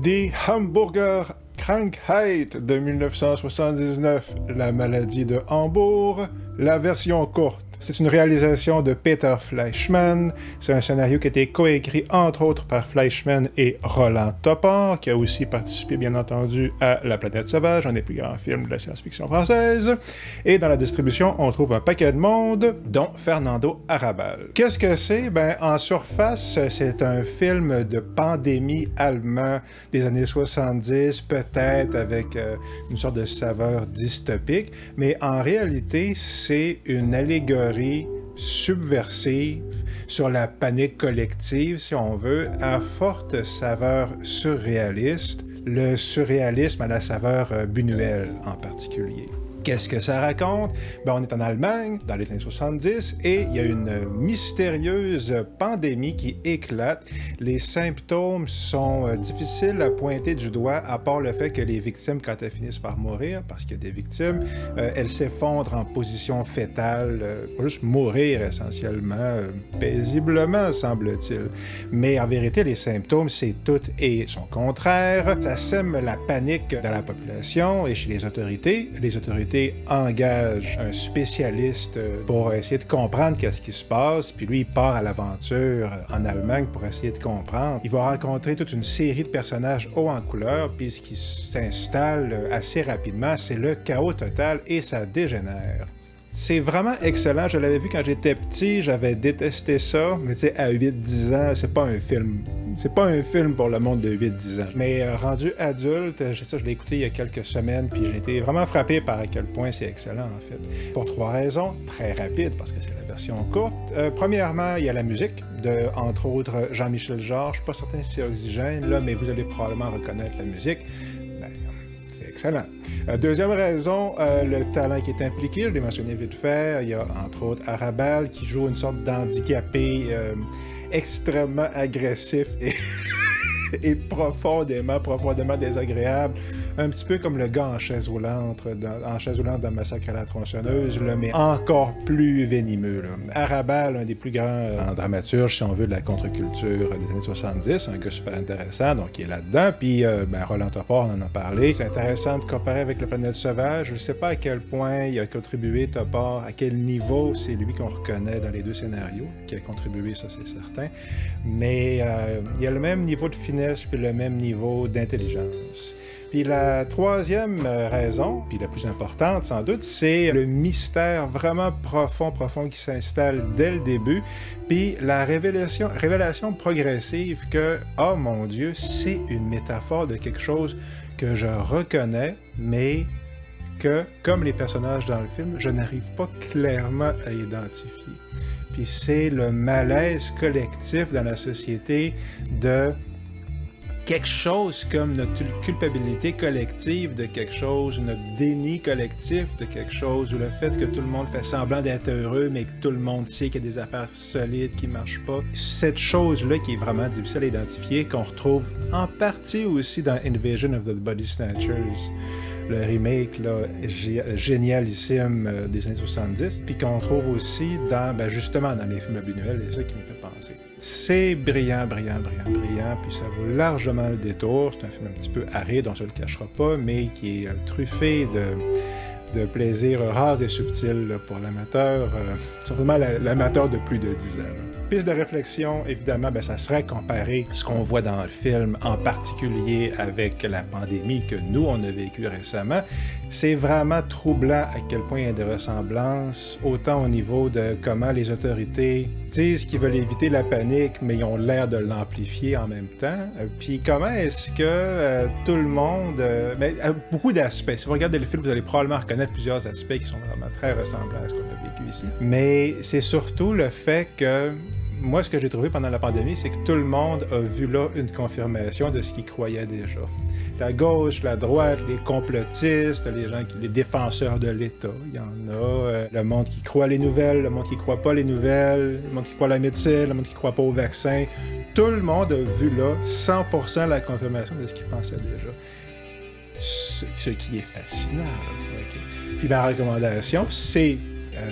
Die Hamburger Krankheit de 1979, la maladie de Hambourg, la version courte. C'est une réalisation de Peter Fleischmann. C'est un scénario qui a été coécrit entre autres par Fleischmann et Roland Topor, qui a aussi participé bien entendu à La Planète Sauvage, un des plus grands films de la science-fiction française. Et dans la distribution, on trouve un paquet de monde, dont Fernando Arrabal. Qu'est-ce que c'est? Ben, en surface, c'est un film de pandémie allemand des années 70, peut-être avec une sorte de saveur dystopique, mais en réalité, c'est une allégorie subversive sur la panique collective, si on veut, à forte saveur surréaliste, le surréalisme à la saveur Buñuel en particulier. Qu'est-ce que ça raconte? Ben, on est en Allemagne, dans les années 70, et il y a une mystérieuse pandémie qui éclate. Les symptômes sont difficiles à pointer du doigt, à part le fait que les victimes, quand elles finissent par mourir, parce qu'il y a des victimes, elles s'effondrent en position fétale, pour juste mourir essentiellement, paisiblement, semble-t-il. Mais en vérité, les symptômes, c'est tout et son contraire. Ça sème la panique dans la population et chez les autorités. Les autorités engage un spécialiste pour essayer de comprendre qu'est-ce qui se passe, puis lui, il part à l'aventure en Allemagne pour essayer de comprendre. Il va rencontrer toute une série de personnages hauts en couleur, puis ce qui s'installe assez rapidement, c'est le chaos total et ça dégénère. C'est vraiment excellent. Je l'avais vu quand j'étais petit, j'avais détesté ça, mais tu sais, à 8-10 ans, c'est pas un film. C'est pas un film pour le monde de 8-10 ans. Mais rendu adulte, je l'ai écouté il y a quelques semaines, puis j'ai été vraiment frappé par à quel point c'est excellent, en fait. Pour 3 raisons, très rapides, parce que c'est la version courte. Premièrement, il y a la musique, de, entre autres, Jean-Michel Jarre. Je suis pas certain si c'est Oxygène, là, mais vous allez probablement reconnaître la musique. C'est excellent. Deuxième raison, le talent qui est impliqué, je l'ai mentionné vite fait, il y a entre autres Arrabal qui joue une sorte d'handicapé extrêmement agressif et profondément désagréable. Un petit peu comme le gars en chaise roulante dans Massacre à la tronçonneuse, là, mais encore plus venimeux. Là. Arrabal, un des plus grands dramaturges, si on veut, de la contre-culture des années 70, un gars super intéressant, donc il est là-dedans. Puis Roland Topor, on en a parlé. C'est intéressant de comparer avec La Planète Sauvage. Je ne sais pas à quel point il a contribué, Topor, à quel niveau c'est lui qu'on reconnaît dans les deux scénarios, qui a contribué, ça c'est certain. Mais il y a le même niveau de finesse puis le même niveau d'intelligence. Puis la troisième raison, puis la plus importante sans doute, c'est le mystère vraiment profond qui s'installe dès le début, puis la révélation progressive que, oh mon Dieu, c'est une métaphore de quelque chose que je reconnais, mais que, comme les personnages dans le film, je n'arrive pas clairement à identifier. Puis c'est le malaise collectif dans la société de quelque chose comme notre culpabilité collective de quelque chose, notre déni collectif de quelque chose, ou le fait que tout le monde fait semblant d'être heureux, mais que tout le monde sait qu'il y a des affaires solides qui ne marchent pas. Cette chose-là qui est vraiment difficile à identifier, qu'on retrouve en partie aussi dans Invasion of the Body Snatchers, le remake là, génialissime des années 70, puis qu'on trouve aussi dans, justement dans les films de Buñuel, c'est ça qui me fait penser. C'est brillant, puis ça vaut largement le détour. C'est un film un petit peu aride, on se le cachera pas, mais qui est truffé de plaisirs rares et subtils là, pour l'amateur, certainement l'amateur de plus de 10 ans. Là. Piste de réflexion, évidemment, ça serait comparer ce qu'on voit dans le film, en particulier avec la pandémie que nous, on a vécue récemment. C'est vraiment troublant à quel point il y a des ressemblances, autant au niveau de comment les autorités disent qu'ils veulent éviter la panique, mais ils ont l'air de l'amplifier en même temps. Puis comment est-ce que tout le monde... beaucoup d'aspects. Si vous regardez le film, vous allez probablement reconnaître plusieurs aspects qui sont vraiment très ressemblants à ce qu'on a vécu ici. Mais c'est surtout le fait que... Moi, ce que j'ai trouvé pendant la pandémie, c'est que tout le monde a vu là une confirmation de ce qu'il croyait déjà. La gauche, la droite, les complotistes, les défenseurs de l'État, il y en a. Le monde qui croit les nouvelles, le monde qui croit pas les nouvelles, le monde qui croit la médecine, le monde qui croit pas au vaccin. Tout le monde a vu là 100% la confirmation de ce qu'il pensait déjà. Ce qui est fascinant. Là. Okay. Puis ma recommandation, c'est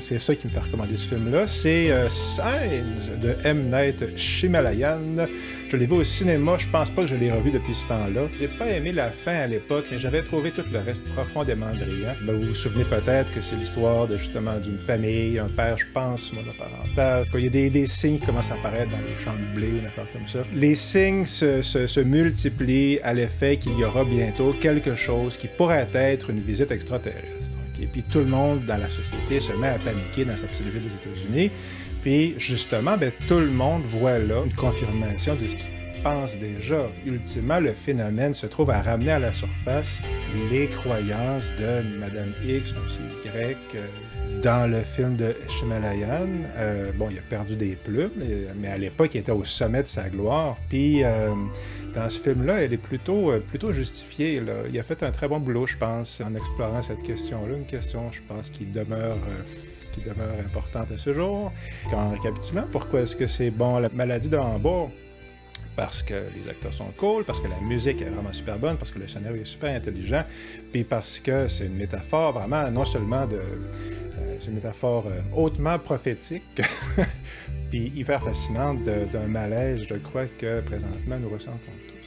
C'est ça qui me fait recommander ce film-là. C'est Signs de M. Night Shyamalan. Je l'ai vu au cinéma, je pense pas que je l'ai revu depuis ce temps-là. J'ai pas aimé la fin à l'époque, mais j'avais trouvé tout le reste profondément brillant. Ben, vous vous souvenez peut-être que c'est l'histoire de justement d'une famille, un père, je pense, monoparental. Il y a des signes qui commencent à apparaître dans les champs de blé ou une affaire comme ça. Les signes se multiplient à l'effet qu'il y aura bientôt quelque chose qui pourrait être une visite extraterrestre. Et puis tout le monde dans la société se met à paniquer dans sa petite ville des États-Unis. Puis justement, ben, tout le monde voit là une confirmation de ce qu'il pense déjà. Ultimement, le phénomène se trouve à ramener à la surface les croyances de Madame X, Monsieur Y. Dans le film de Shyamalan, bon, il a perdu des plumes, mais à l'époque, il était au sommet de sa gloire. Puis dans ce film-là, elle est plutôt justifiée, là. Il a fait un très bon boulot, je pense, en explorant cette question-là. Une question, je pense, qui demeure importante à ce jour. En récapitulant, pourquoi est-ce que c'est bon, La maladie de Hambourg? Parce que les acteurs sont cool, parce que la musique est vraiment super bonne, parce que le scénario est super intelligent, puis parce que c'est une métaphore vraiment, non seulement c'est une métaphore hautement prophétique, puis hyper fascinante d'un malaise, je crois, que présentement nous ressentons tous.